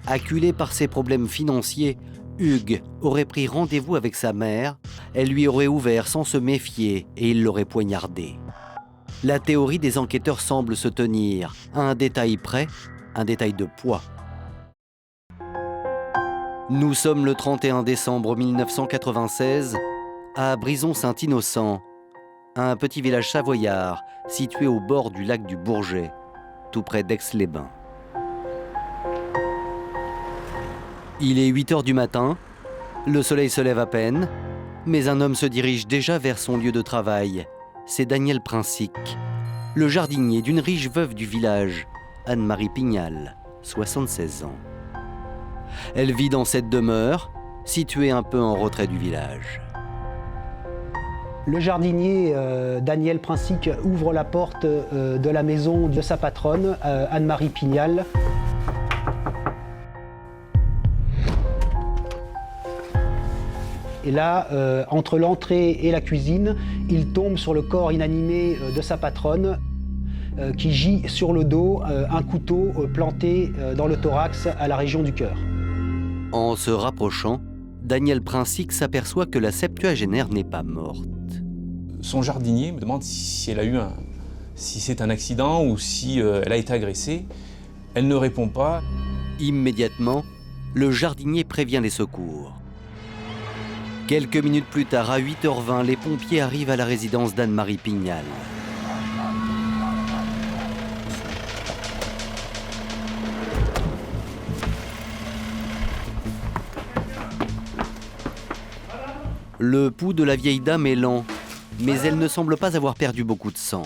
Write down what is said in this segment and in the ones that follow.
Acculé par ses problèmes financiers, Hugues aurait pris rendez-vous avec sa mère, elle lui aurait ouvert sans se méfier et il l'aurait poignardé. La théorie des enquêteurs semble se tenir à un détail près, un détail de poids. Nous sommes le 31 décembre 1996 à Brison-Saint-Innocent, un petit village savoyard situé au bord du lac du Bourget, tout près d'Aix-les-Bains. Il est 8 h du matin, le soleil se lève à peine, mais un homme se dirige déjà vers son lieu de travail. C'est Daniel Princic, le jardinier d'une riche veuve du village, Anne-Marie Pignal, 76 ans. Elle vit dans cette demeure, située un peu en retrait du village. Le jardinier Daniel Princic ouvre la porte de la maison de sa patronne, Anne-Marie Pignal. Et là, entre l'entrée et la cuisine, il tombe sur le corps inanimé de sa patronne qui gît sur le dos, un couteau planté dans le thorax à la région du cœur. En se rapprochant, Daniel Princic s'aperçoit que la septuagénaire n'est pas morte. Son jardinier me demande si elle a eu si c'est un accident ou si elle a été agressée. Elle ne répond pas. Immédiatement, le jardinier prévient les secours. Quelques minutes plus tard, à 8 h 20, les pompiers arrivent à la résidence d'Anne-Marie Pignal. Le pouls de la vieille dame est lent, mais elle ne semble pas avoir perdu beaucoup de sang.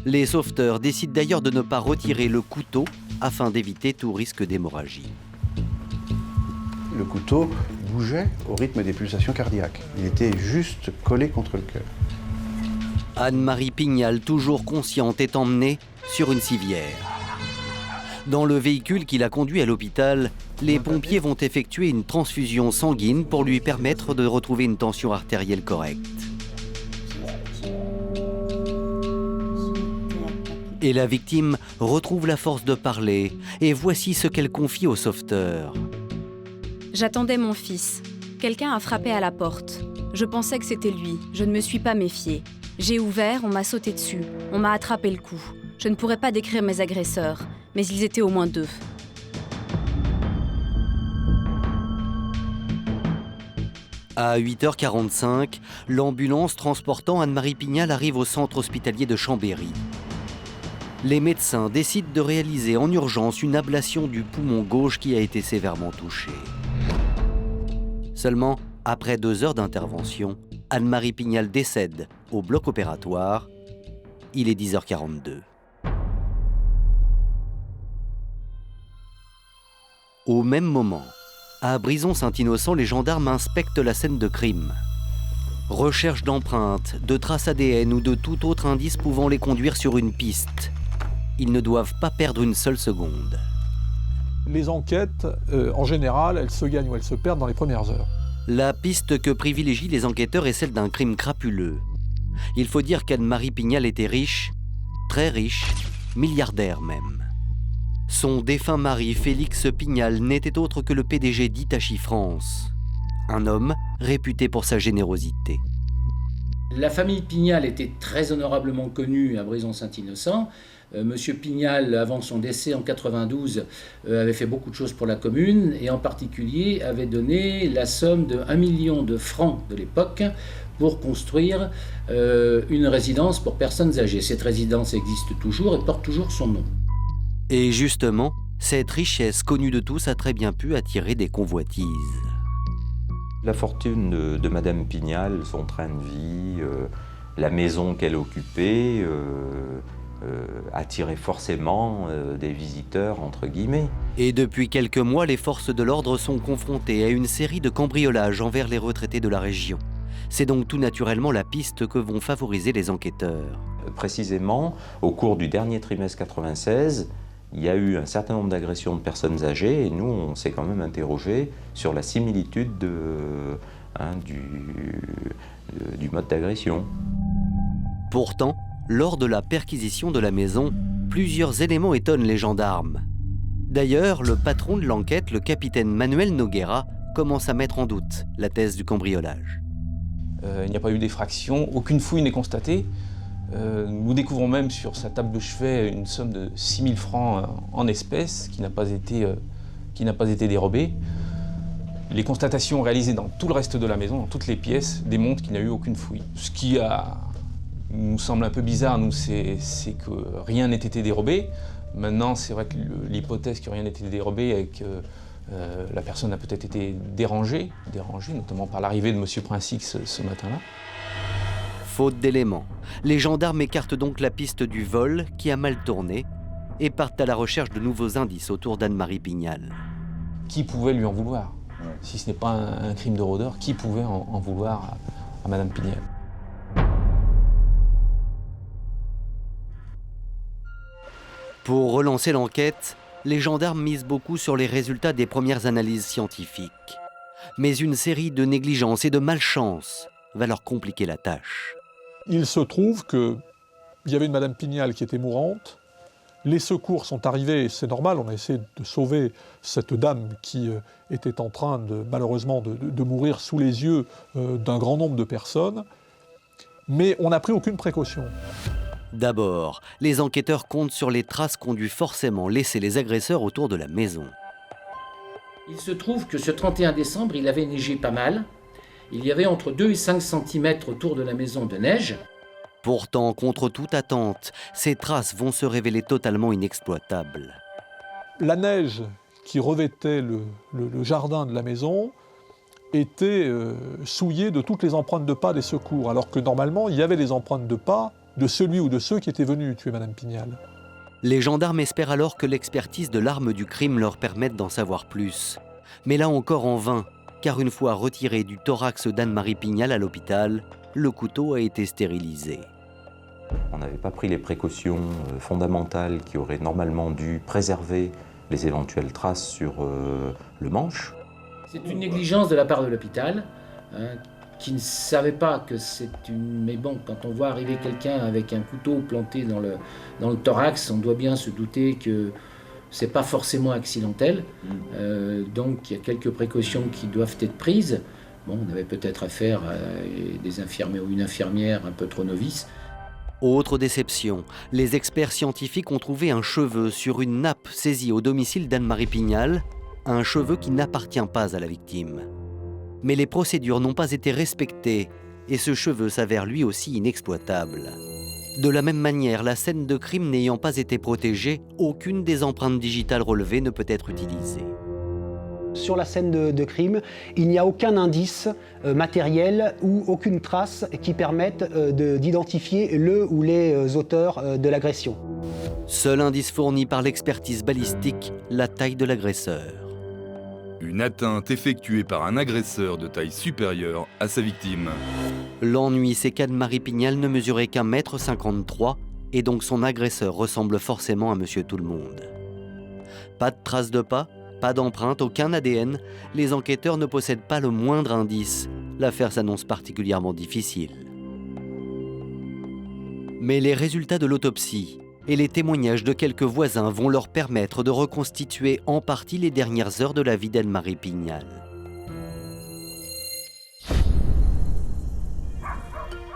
Les sauveteurs décident d'ailleurs de ne pas retirer le couteau afin d'éviter tout risque d'hémorragie. Le couteau bougeait au rythme des pulsations cardiaques. Il était juste collé contre le cœur. Anne-Marie Pignal, toujours consciente, est emmenée sur une civière. Dans le véhicule qui la conduit à l'hôpital, les pompiers vont effectuer une transfusion sanguine pour lui permettre de retrouver une tension artérielle correcte. Et la victime retrouve la force de parler, et voici ce qu'elle confie au sauveteur. J'attendais mon fils. Quelqu'un a frappé à la porte. Je pensais que c'était lui. Je ne me suis pas méfiée. J'ai ouvert, on m'a sauté dessus. On m'a attrapé le cou. Je ne pourrais pas décrire mes agresseurs, mais ils étaient au moins 2. À 8 h 45, l'ambulance transportant Anne-Marie Pignal arrive au centre hospitalier de Chambéry. Les médecins décident de réaliser en urgence une ablation du poumon gauche qui a été sévèrement touché. Seulement, après 2 heures d'intervention, Anne-Marie Pignal décède au bloc opératoire. Il est 10 h 42. Au même moment, à Brison-Saint-Innocent, les gendarmes inspectent la scène de crime. Recherche d'empreintes, de traces ADN ou de tout autre indice pouvant les conduire sur une piste. Ils ne doivent pas perdre une seule seconde. Les enquêtes, en général, elles se gagnent ou elles se perdent dans les premières heures. La piste que privilégient les enquêteurs est celle d'un crime crapuleux. Il faut dire qu'Anne-Marie Pignal était riche, très riche, milliardaire même. Son défunt mari, Félix Pignal, n'était autre que le PDG d'Hitachi France. Un homme réputé pour sa générosité. La famille Pignal était très honorablement connue à Brison-Saint-Innocent. Monsieur Pignal, avant son décès en 92, avait fait beaucoup de choses pour la commune et en particulier avait donné la somme de 1 million de francs de l'époque pour construire une résidence pour personnes âgées. Cette résidence existe toujours et porte toujours son nom. Et justement, cette richesse connue de tous a très bien pu attirer des convoitises. La fortune de Madame Pignal, son train de vie, la maison qu'elle occupait, attirait forcément des visiteurs, entre guillemets. Et depuis quelques mois, les forces de l'ordre sont confrontées à une série de cambriolages envers les retraités de la région. C'est donc tout naturellement la piste que vont favoriser les enquêteurs. Précisément, au cours du dernier trimestre 96, il y a eu un certain nombre d'agressions de personnes âgées et nous, on s'est quand même interrogé sur la similitude du mode d'agression. Pourtant, lors de la perquisition de la maison, plusieurs éléments étonnent les gendarmes. D'ailleurs, le patron de l'enquête, le capitaine Manuel Noguera, commence à mettre en doute la thèse du cambriolage. Il n'y a pas eu d'effraction, aucune fouille n'est constatée. Nous découvrons même sur sa table de chevet une somme de 6 000 francs en espèces qui n'a pas été dérobée. Les constatations réalisées dans tout le reste de la maison, dans toutes les pièces, démontrent qu'il n'y a eu aucune fouille. Ce qui nous semble un peu bizarre, nous, c'est que rien n'ait été dérobé. Maintenant, c'est vrai que l'hypothèse que rien n'ait été dérobé est que la personne a peut-être été dérangée, notamment par l'arrivée de M. Princic ce matin-là. Faute d'éléments, les gendarmes écartent donc la piste du vol qui a mal tourné et partent à la recherche de nouveaux indices autour d'Anne-Marie Pignal. Qui pouvait lui en vouloir? Si ce n'est pas un crime de rôdeur, qui pouvait en vouloir à Madame Pignal? Pour relancer l'enquête, les gendarmes misent beaucoup sur les résultats des premières analyses scientifiques. Mais une série de négligences et de malchance va leur compliquer la tâche. Il se trouve qu'il y avait une Madame Pignal qui était mourante. Les secours sont arrivés, c'est normal, on a essayé de sauver cette dame qui était en train, malheureusement, de mourir sous les yeux d'un grand nombre de personnes. Mais on n'a pris aucune précaution. D'abord, les enquêteurs comptent sur les traces qu'ont dû forcément laisser les agresseurs autour de la maison. Il se trouve que ce 31 décembre, il avait neigé pas mal. Il y avait entre 2 et 5 cm autour de la maison de neige. Pourtant, contre toute attente, ces traces vont se révéler totalement inexploitables. La neige qui revêtait le jardin de la maison était souillée de toutes les empreintes de pas des secours, alors que normalement, il y avait les empreintes de pas de celui ou de ceux qui étaient venus tuer Madame Pignal. Les gendarmes espèrent alors que l'expertise de l'arme du crime leur permette d'en savoir plus. Mais là encore en vain, car une fois retiré du thorax d'Anne-Marie Pignal à l'hôpital, le couteau a été stérilisé. On n'avait pas pris les précautions fondamentales qui auraient normalement dû préserver les éventuelles traces sur le manche. C'est une négligence de la part de l'hôpital, qui ne savait pas que c'est une... Mais bon, quand on voit arriver quelqu'un avec un couteau planté dans le thorax, on doit bien se douter que c'est pas forcément accidentel. Donc il y a quelques précautions qui doivent être prises. Bon, on avait peut-être affaire à des infirmiers ou une infirmière un peu trop novice. Autre déception, les experts scientifiques ont trouvé un cheveu sur une nappe saisie au domicile d'Anne-Marie Pignal, un cheveu qui n'appartient pas à la victime. Mais les procédures n'ont pas été respectées et ce cheveu s'avère lui aussi inexploitable. De la même manière, la scène de crime n'ayant pas été protégée, aucune des empreintes digitales relevées ne peut être utilisée. Sur la scène de crime, il n'y a aucun indice matériel ou aucune trace qui permette d'identifier le ou les auteurs de l'agression. Seul indice fourni par l'expertise balistique, la taille de l'agresseur. Une atteinte effectuée par un agresseur de taille supérieure à sa victime. L'ennui, c'est qu'Anne-Marie Pignal ne mesurait qu'1,53 m et donc son agresseur ressemble forcément à Monsieur Tout-le-Monde. Pas de traces de pas, pas d'empreinte, aucun ADN, les enquêteurs ne possèdent pas le moindre indice. L'affaire s'annonce particulièrement difficile. Mais les résultats de l'autopsie et les témoignages de quelques voisins vont leur permettre de reconstituer en partie les dernières heures de la vie d'Anne-Marie Pignal.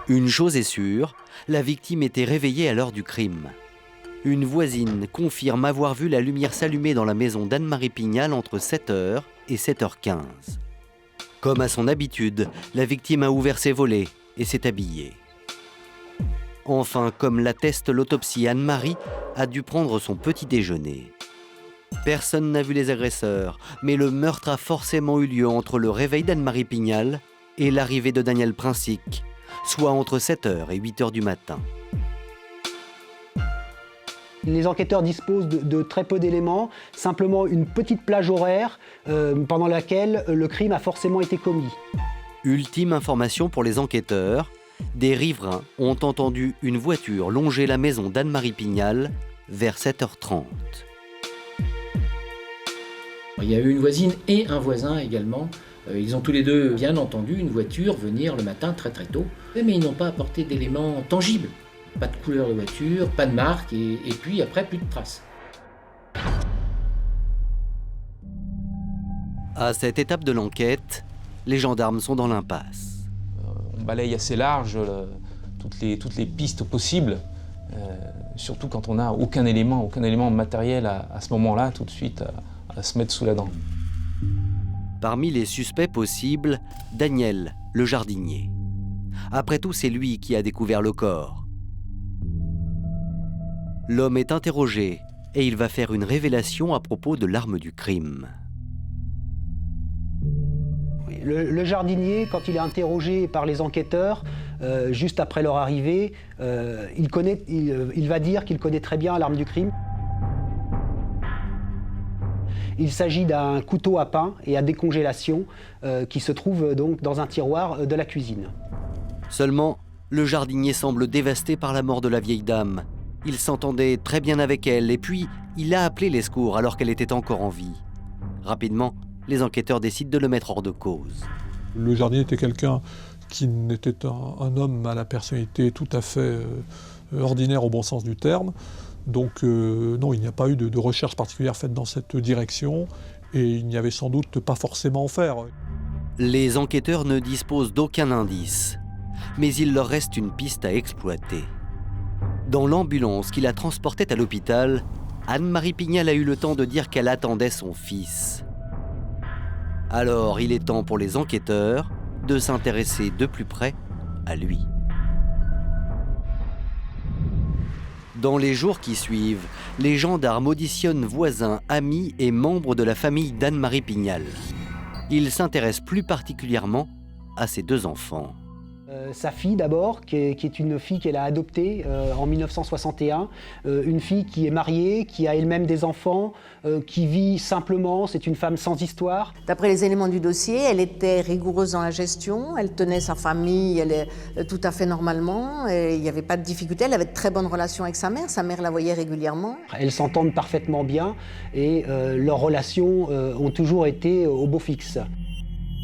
Une chose est sûre, la victime était réveillée à l'heure du crime. Une voisine confirme avoir vu la lumière s'allumer dans la maison d'Anne-Marie Pignal entre 7h et 7h15. Comme à son habitude, la victime a ouvert ses volets et s'est habillée. Enfin, comme l'atteste l'autopsie, Anne-Marie a dû prendre son petit déjeuner. Personne n'a vu les agresseurs, mais le meurtre a forcément eu lieu entre le réveil d'Anne-Marie Pignal et l'arrivée de Daniel Princic, soit entre 7h et 8h du matin. Les enquêteurs disposent de très peu d'éléments, simplement une petite plage horaire pendant laquelle le crime a forcément été commis. Ultime information pour les enquêteurs, des riverains ont entendu une voiture longer la maison d'Anne-Marie Pignal vers 7h30. Il y a eu une voisine et un voisin également. Ils ont tous les deux bien entendu une voiture venir le matin très très tôt, mais ils n'ont pas apporté d'éléments tangibles. Pas de couleur de voiture, pas de marque, et puis après plus de traces. À cette étape de l'enquête, les gendarmes sont dans l'impasse. On balaye assez large toutes les pistes possibles, surtout quand on n'a aucun élément matériel à ce moment-là, tout de suite à se mettre sous la dent. Parmi les suspects possibles, Daniel, le jardinier. Après tout, c'est lui qui a découvert le corps. L'homme est interrogé et il va faire une révélation à propos de l'arme du crime. Le jardinier, quand il est interrogé par les enquêteurs, juste après leur arrivée, il va dire qu'il connaît très bien l'arme du crime. Il s'agit d'un couteau à pain et à décongélation qui se trouve donc dans un tiroir de la cuisine. Seulement, le jardinier semble dévasté par la mort de la vieille dame. Il s'entendait très bien avec elle et puis il a appelé les secours alors qu'elle était encore en vie. Rapidement, les enquêteurs décident de le mettre hors de cause. Le jardinier était quelqu'un qui n'était un homme à la personnalité tout à fait ordinaire au bon sens du terme. Donc non, il n'y a pas eu de recherche particulière faite dans cette direction et il n'y avait sans doute pas forcément à faire. Les enquêteurs ne disposent d'aucun indice, mais il leur reste une piste à exploiter. Dans l'ambulance qui la transportait à l'hôpital, Anne-Marie Pignal a eu le temps de dire qu'elle attendait son fils. Alors il est temps pour les enquêteurs de s'intéresser de plus près à lui. Dans les jours qui suivent, les gendarmes auditionnent voisins, amis et membres de la famille d'Anne-Marie Pignal. Ils s'intéressent plus particulièrement à ses deux enfants. Sa fille d'abord, qui est une fille qu'elle a adoptée en 1961, une fille qui est mariée, qui a elle-même des enfants, qui vit simplement, c'est une femme sans histoire. D'après les éléments du dossier, elle était rigoureuse dans la gestion, elle tenait sa famille tout à fait normalement, et il n'y avait pas de difficulté, elle avait de très bonnes relations avec sa mère la voyait régulièrement. Elles s'entendent parfaitement bien et leurs relations ont toujours été au beau fixe.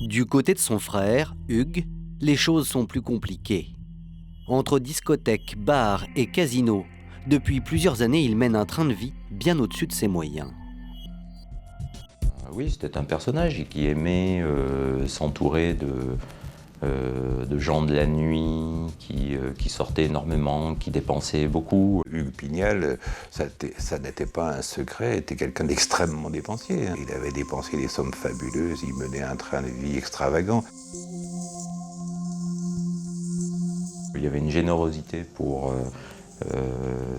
Du côté de son frère, Hugues, les choses sont plus compliquées. Entre discothèques, bars et casinos, depuis plusieurs années, il mène un train de vie bien au-dessus de ses moyens. Oui, c'était un personnage qui aimait s'entourer de gens de la nuit, qui sortaient énormément, qui dépensaient beaucoup. Hugues Pignal, ça n'était pas un secret, était quelqu'un d'extrêmement dépensier. Il avait dépensé des sommes fabuleuses, il menait un train de vie extravagant. Il y avait une générosité pour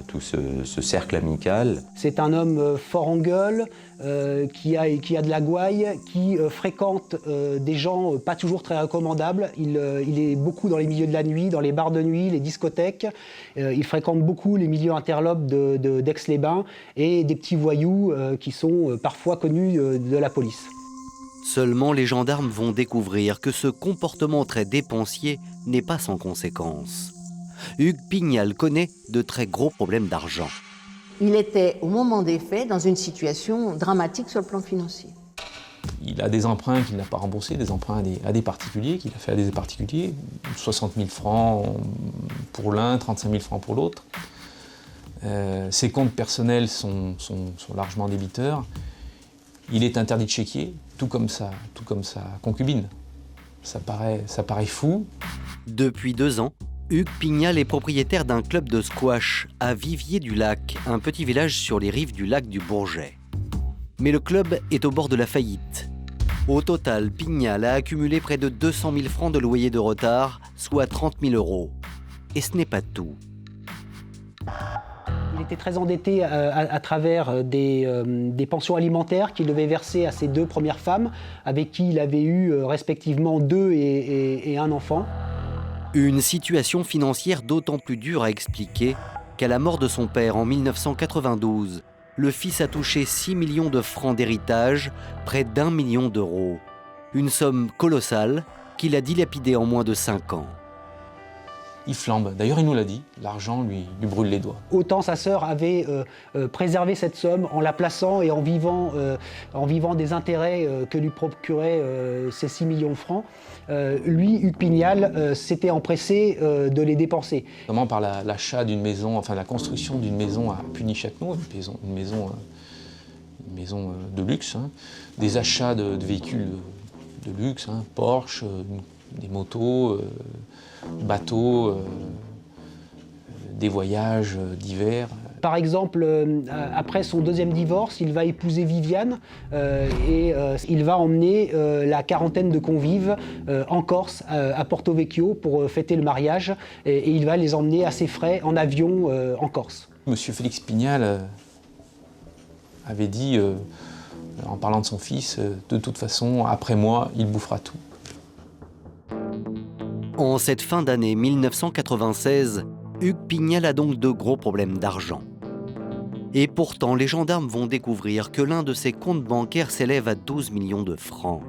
tout ce cercle amical. C'est un homme fort en gueule, qui a de la gouaille, qui fréquente des gens pas toujours très recommandables. Il est beaucoup dans les milieux de la nuit, dans les bars de nuit, les discothèques. Il fréquente beaucoup les milieux interlopes d'Aix-les-Bains et des petits voyous qui sont parfois connus de la police. Seulement, les gendarmes vont découvrir que ce comportement très dépensier n'est pas sans conséquences. Hugues Pignal connaît de très gros problèmes d'argent. Il était, au moment des faits, dans une situation dramatique sur le plan financier. Il a des emprunts qu'il n'a pas remboursés, des emprunts à des particuliers, qu'il a fait à des particuliers, 60 000 francs pour l'un, 35 000 francs pour l'autre. Ses comptes personnels sont largement débiteurs. Il est interdit de chéquier, tout comme sa concubine. Ça paraît fou. Depuis 2 ans, Hugues Pignal est propriétaire d'un club de squash à Vivier-du-Lac, un petit village sur les rives du lac du Bourget. Mais le club est au bord de la faillite. Au total, Pignal a accumulé près de 200 000 francs de loyer de retard, soit 30 000 €. Et ce n'est pas tout. Il était très endetté à travers des pensions alimentaires qu'il devait verser à ses 2 premières femmes, avec qui il avait eu respectivement 2 et 1 enfant. Une situation financière d'autant plus dure à expliquer qu'à la mort de son père en 1992, le fils a touché 6 millions de francs d'héritage, près d'1 million d'euros. Une somme colossale qu'il a dilapidée en moins de 5 ans. Il flambe. D'ailleurs, il nous l'a dit, l'argent lui brûle les doigts. Autant sa sœur avait préservé cette somme en la plaçant et en vivant des intérêts que lui procuraient ces 6 millions de francs. Lui, Hugues Pignal, s'était empressé de les dépenser. Notamment par l'achat d'une maison, enfin la construction d'une maison à Puny-Châtenois, une une maison de luxe, hein, des achats de véhicules de luxe, hein, Porsche, des motos, bateaux, des voyages divers. Par exemple, après son deuxième divorce, il va épouser Viviane et il va emmener la quarantaine de convives en Corse, à Porto Vecchio, pour fêter le mariage. Et il va les emmener à ses frais en avion en Corse. Monsieur Félix Pignal avait dit, en parlant de son fils, de toute façon, après moi, il bouffera tout. En cette fin d'année 1996, Hugues Pignal a donc de gros problèmes d'argent. Et pourtant, les gendarmes vont découvrir que l'un de ses comptes bancaires s'élève à 12 millions de francs.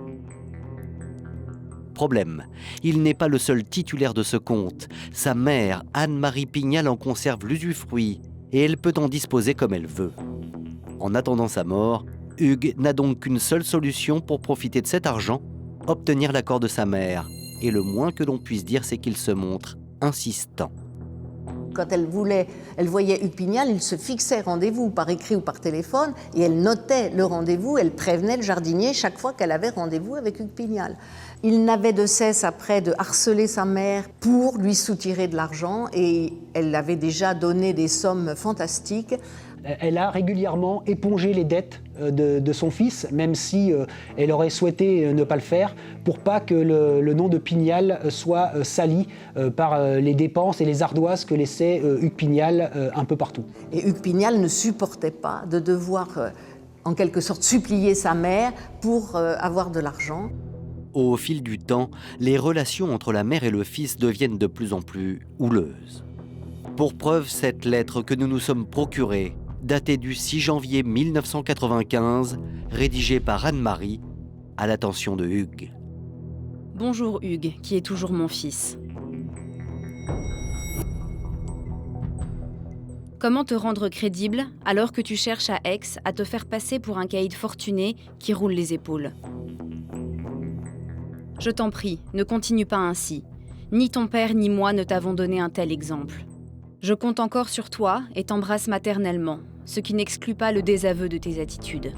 Problème, il n'est pas le seul titulaire de ce compte. Sa mère, Anne-Marie Pignal, en conserve l'usufruit et elle peut en disposer comme elle veut. En attendant sa mort, Hugues n'a donc qu'une seule solution pour profiter de cet argent, obtenir l'accord de sa mère. Et le moins que l'on puisse dire, c'est qu'il se montre insistant. Quand elle voyait Hugues Pignal, il se fixait rendez-vous par écrit ou par téléphone et elle notait le rendez-vous, elle prévenait le jardinier chaque fois qu'elle avait rendez-vous avec Hugues Pignal. Il n'avait de cesse après de harceler sa mère pour lui soutirer de l'argent et elle avait déjà donné des sommes fantastiques. Elle a régulièrement épongé les dettes de son fils, même si elle aurait souhaité ne pas le faire, pour pas que le nom de Pignal soit sali par les dépenses et les ardoises que laissait Hugues Pignal un peu partout. Et Hugues Pignal ne supportait pas de devoir, en quelque sorte, supplier sa mère pour avoir de l'argent. Au fil du temps, les relations entre la mère et le fils deviennent de plus en plus houleuses. Pour preuve, cette lettre que nous nous sommes procurée, datée du 6 janvier 1995, rédigée par Anne-Marie, à l'attention de Hugues. Bonjour Hugues, qui est toujours mon fils. Comment te rendre crédible alors que tu cherches à Aix à te faire passer pour un caïd fortuné qui roule les épaules? Je t'en prie, ne continue pas ainsi. Ni ton père ni moi ne t'avons donné un tel exemple. Je compte encore sur toi et t'embrasse maternellement, ce qui n'exclut pas le désaveu de tes attitudes.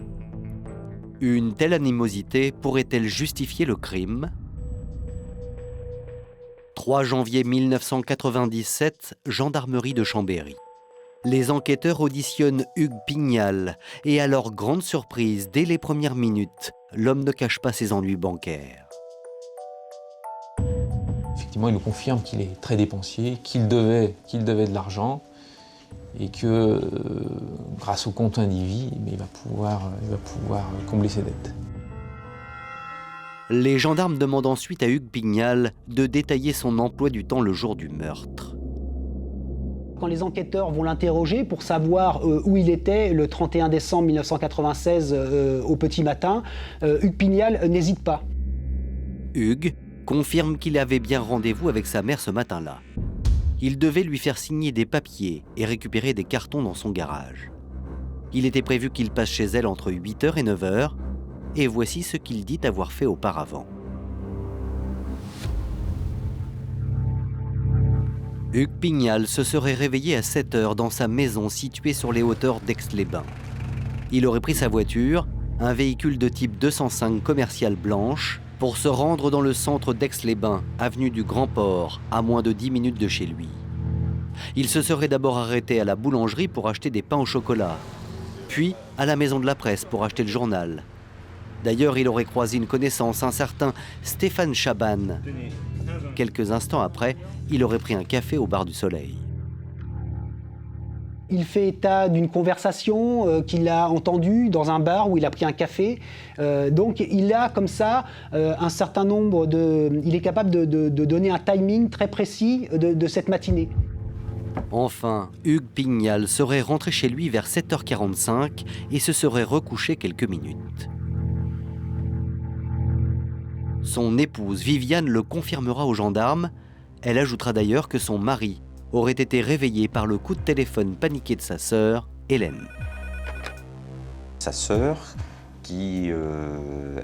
Une telle animosité pourrait-elle justifier le crime ? 3 janvier 1997, gendarmerie de Chambéry. Les enquêteurs auditionnent Hugues Pignal et à leur grande surprise, dès les premières minutes, l'homme ne cache pas ses ennuis bancaires. Effectivement, il nous confirme qu'il est très dépensier, qu'il devait de l'argent et que grâce au compte Indivi, il va pouvoir combler ses dettes. Les gendarmes demandent ensuite à Hugues Pignal de détailler son emploi du temps le jour du meurtre. Quand les enquêteurs vont l'interroger pour savoir où il était le 31 décembre 1996 au petit matin, Hugues Pignal n'hésite pas. Hugues confirme qu'il avait bien rendez-vous avec sa mère ce matin-là. Il devait lui faire signer des papiers et récupérer des cartons dans son garage. Il était prévu qu'il passe chez elle entre 8h et 9h, et voici ce qu'il dit avoir fait auparavant. Hugues Pignal se serait réveillé à 7h dans sa maison située sur les hauteurs d'Aix-les-Bains. Il aurait pris sa voiture, un véhicule de type 205 commercial blanche, pour se rendre dans le centre d'Aix-les-Bains, avenue du Grand Port, à moins de 10 minutes de chez lui. Il se serait d'abord arrêté à la boulangerie pour acheter des pains au chocolat, puis à la maison de la presse pour acheter le journal. D'ailleurs, il aurait croisé une connaissance, un certain Stéphane Chaban. Quelques instants après, il aurait pris un café au bar du Soleil. Il fait état d'une conversation qu'il a entendue dans un bar où il a pris un café. Donc il a comme ça un certain nombre de... Il est capable de donner un timing très précis de cette matinée. Enfin, Hugues Pignal serait rentré chez lui vers 7h45 et se serait recouché quelques minutes. Son épouse Viviane le confirmera aux gendarmes. Elle ajoutera d'ailleurs que son mari aurait été réveillé par le coup de téléphone paniqué de sa sœur, Hélène. Sa sœur qui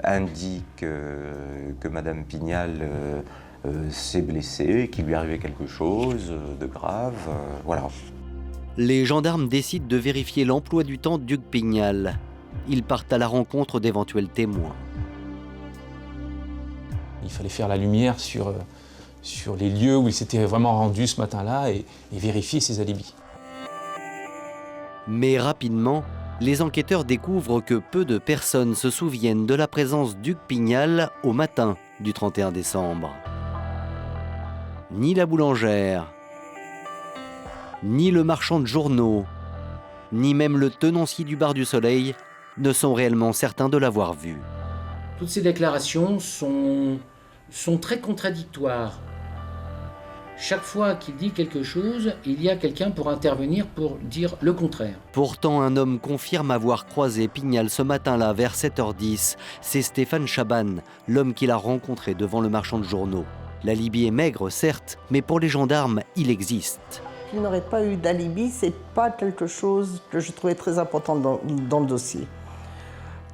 indique que Madame Pignal s'est blessée, qu'il lui arrivait quelque chose de grave, voilà. Les gendarmes décident de vérifier l'emploi du temps d'Hugues Pignal. Ils partent à la rencontre d'éventuels témoins. Il fallait faire la lumière sur les lieux où il s'était vraiment rendu ce matin-là et vérifier ses alibis. Mais rapidement, les enquêteurs découvrent que peu de personnes se souviennent de la présence d'Hugues Pignal au matin du 31 décembre. Ni la boulangère, ni le marchand de journaux, ni même le tenancier du bar du Soleil ne sont réellement certains de l'avoir vu. Toutes ces déclarations sont très contradictoires. Chaque fois qu'il dit quelque chose, il y a quelqu'un pour intervenir pour dire le contraire. Pourtant, un homme confirme avoir croisé Pignal ce matin-là vers 7h10. C'est Stéphane Chaban, l'homme qu'il a rencontré devant le marchand de journaux. L'alibi est maigre, certes, mais pour les gendarmes, il existe. Qu'il n'aurait pas eu d'alibi, c'est pas quelque chose que je trouvais très important dans le dossier.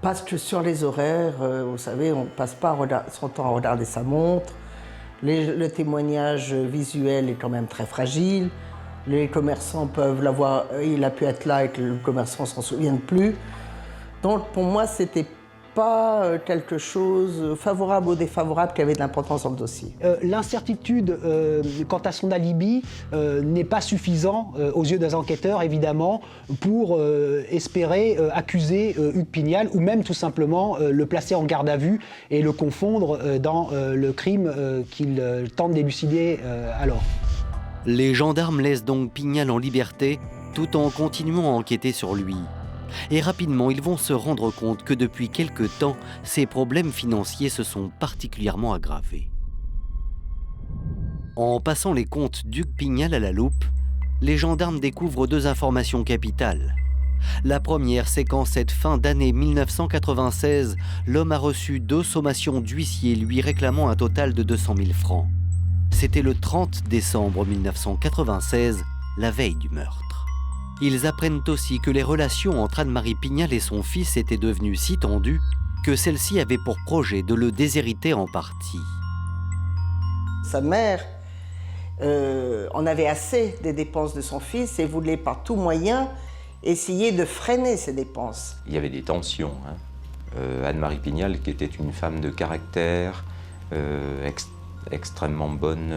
Parce que sur les horaires, vous savez, on ne passe pas son temps à regarder sa montre. Le témoignage visuel est quand même très fragile. Les commerçants peuvent l'avoir, il a pu être là et que le commerçant ne s'en souvienne plus. Donc pour moi, c'était pas quelque chose favorable ou défavorable qui avait de l'importance dans le dossier. L'incertitude quant à son alibi n'est pas suffisant aux yeux des enquêteurs, évidemment, pour espérer accuser Hugues Pignal ou même tout simplement le placer en garde à vue et le confondre dans le crime qu'il tente d'élucider alors. Les gendarmes laissent donc Pignal en liberté tout en continuant à enquêter sur lui. Et rapidement, ils vont se rendre compte que depuis quelque temps, ses problèmes financiers se sont particulièrement aggravés. En passant les comptes d'Hugues Pignal à la loupe, les gendarmes découvrent deux informations capitales. La première, c'est qu'en cette fin d'année 1996, l'homme a reçu 2 sommations d'huissier lui réclamant un total de 200 000 francs. C'était le 30 décembre 1996, la veille du meurtre. Ils apprennent aussi que les relations entre Anne-Marie Pignal et son fils étaient devenues si tendues que celle-ci avait pour projet de le déshériter en partie. Sa mère en avait assez des dépenses de son fils et voulait par tout moyen essayer de freiner ces dépenses. Il y avait des tensions. Anne-Marie Pignal, qui était une femme de caractère, extrêmement bonne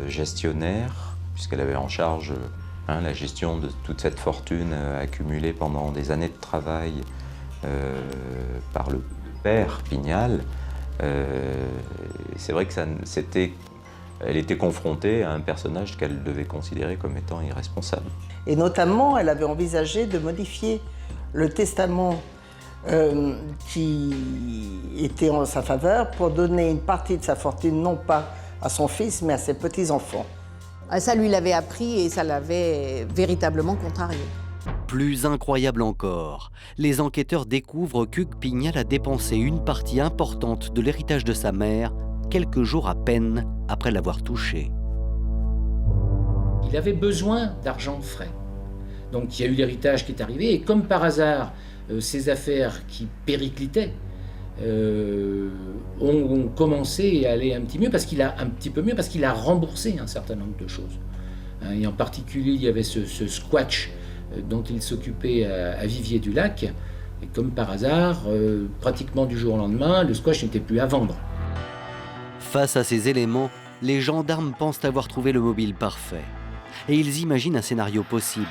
gestionnaire, puisqu'elle avait en charge la gestion de toute cette fortune accumulée pendant des années de travail par le père Pignal. C'est vrai que elle était confrontée à un personnage qu'elle devait considérer comme étant irresponsable. Et notamment, elle avait envisagé de modifier le testament qui était en sa faveur pour donner une partie de sa fortune non pas à son fils mais à ses petits-enfants. Ça lui l'avait appris et ça l'avait véritablement contrarié. Plus incroyable encore, les enquêteurs découvrent qu'Hugues Pignal a dépensé une partie importante de l'héritage de sa mère quelques jours à peine après l'avoir touché. Il avait besoin d'argent frais. Donc il y a eu l'héritage qui est arrivé et comme par hasard, ces affaires qui périclitaient ont commencé à aller un petit peu mieux parce qu'il a remboursé un certain nombre de choses. Et en particulier, il y avait ce squatch dont il s'occupait à Vivier-du-Lac. Et comme par hasard, pratiquement du jour au lendemain, le squash n'était plus à vendre. Face à ces éléments, les gendarmes pensent avoir trouvé le mobile parfait. Et ils imaginent un scénario possible.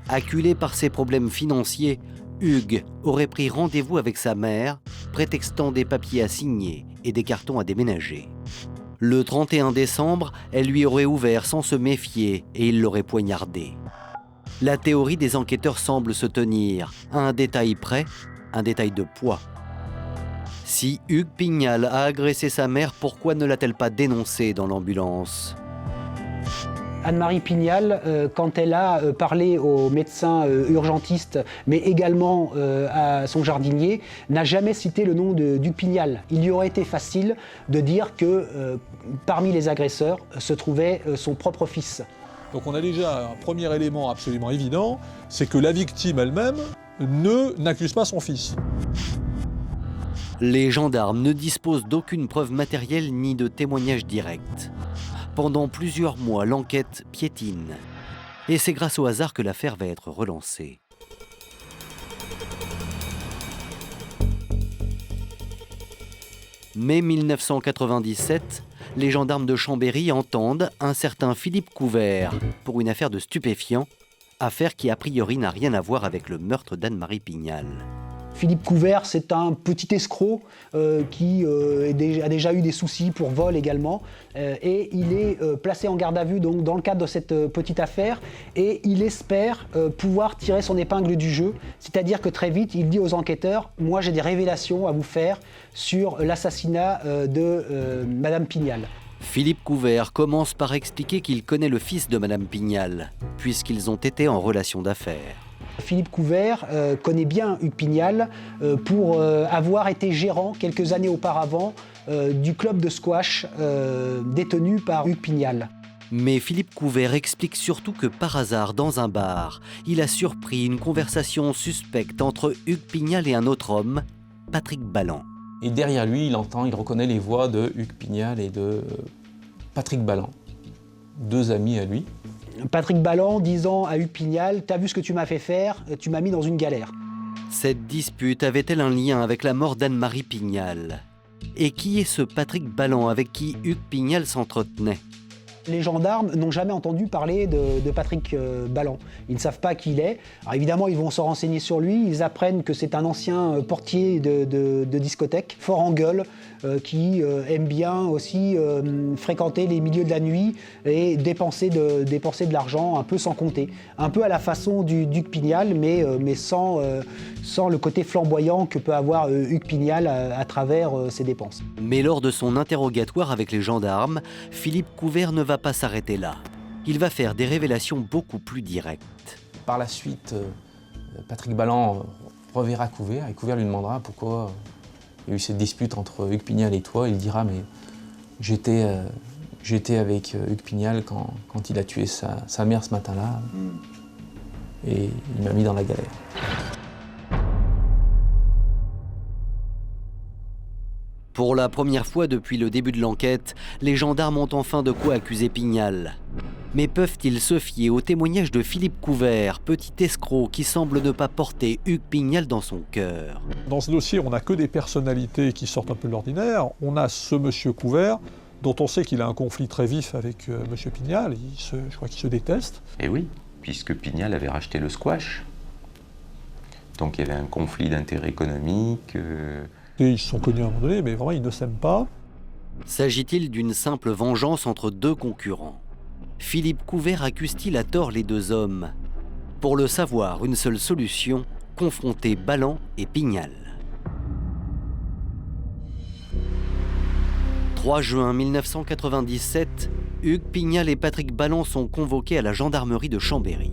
Acculé par ses problèmes financiers, Hugues aurait pris rendez-vous avec sa mère, prétextant des papiers à signer et des cartons à déménager. Le 31 décembre, elle lui aurait ouvert sans se méfier et il l'aurait poignardé. La théorie des enquêteurs semble se tenir à un détail près, un détail de poids. Si Hugues Pignal a agressé sa mère, pourquoi ne l'a-t-elle pas dénoncé dans l'ambulance ? Anne-Marie Pignal, quand elle a parlé au médecin urgentiste, mais également à son jardinier, n'a jamais cité le nom d'Hugues Pignal. Il lui aurait été facile de dire que parmi les agresseurs se trouvait son propre fils. Donc on a déjà un premier élément absolument évident, c'est que la victime elle-même n'accuse pas son fils. Les gendarmes ne disposent d'aucune preuve matérielle ni de témoignage direct. Pendant plusieurs mois, l'enquête piétine. Et c'est grâce au hasard que l'affaire va être relancée. Mai 1997, les gendarmes de Chambéry entendent un certain Philippe Couvert pour une affaire de stupéfiants, affaire qui a priori n'a rien à voir avec le meurtre d'Anne-Marie Pignal. Philippe Couvert, c'est un petit escroc qui a déjà eu des soucis pour vol également. Et il est placé en garde à vue donc, dans le cadre de cette petite affaire. Et il espère pouvoir tirer son épingle du jeu. C'est-à-dire que très vite, il dit aux enquêteurs « Moi, j'ai des révélations à vous faire sur l'assassinat de Madame Pignal ». Philippe Couvert commence par expliquer qu'il connaît le fils de Madame Pignal, puisqu'ils ont été en relation d'affaires. Philippe Couvert connaît bien Hugues Pignal pour avoir été gérant quelques années auparavant du club de squash détenu par Hugues Pignal. Mais Philippe Couvert explique surtout que par hasard, dans un bar, il a surpris une conversation suspecte entre Hugues Pignal et un autre homme, Patrick Balland. Et derrière lui, il reconnaît les voix de Hugues Pignal et de Patrick Balland, deux amis à lui. Patrick Balland disant à Hugues Pignal « T'as vu ce que tu m'as fait faire, tu m'as mis dans une galère ». Cette dispute avait-elle un lien avec la mort d'Anne-Marie Pignal? Et qui est ce Patrick Balland avec qui Hugues Pignal s'entretenait? Les gendarmes n'ont jamais entendu parler de Patrick Balland. Ils ne savent pas qui il est. Alors évidemment, ils vont se renseigner sur lui. Ils apprennent que c'est un ancien portier de discothèque, fort en gueule, qui aime bien aussi fréquenter les milieux de la nuit et dépenser de l'argent un peu sans compter. Un peu à la façon du Hugues Pignal, mais sans le côté flamboyant que peut avoir Hugues Pignal à travers ses dépenses. Mais lors de son interrogatoire avec les gendarmes, Philippe Couvert ne va pas s'arrêter là. Il va faire des révélations beaucoup plus directes. Par la suite, Patrick Balland reverra Couvert et Couvert lui demandera pourquoi il y a eu cette dispute entre Hugues Pignal et toi. Il dira mais j'étais avec Hugues Pignal quand il a tué sa mère ce matin-là et il m'a mis dans la galère. Pour la première fois depuis le début de l'enquête, les gendarmes ont enfin de quoi accuser Pignal. Mais peuvent-ils se fier au témoignage de Philippe Couvert, petit escroc qui semble ne pas porter Hugues Pignal dans son cœur? Dans ce dossier, on n'a que des personnalités qui sortent un peu de l'ordinaire. On a ce monsieur Couvert, dont on sait qu'il a un conflit très vif avec monsieur Pignal. Je crois qu'ils se détestent. Et oui, puisque Pignal avait racheté le squash. Donc il y avait un conflit d'intérêts économiques. Et ils se sont connus à un moment donné, mais vraiment, ils ne s'aiment pas. S'agit-il d'une simple vengeance entre deux concurrents? Philippe Couvert accuse-t-il à tort les deux hommes? Pour le savoir, une seule solution, confronter Balland et Pignal. 3 juin 1997, Hugues Pignal et Patrick Balland sont convoqués à la gendarmerie de Chambéry.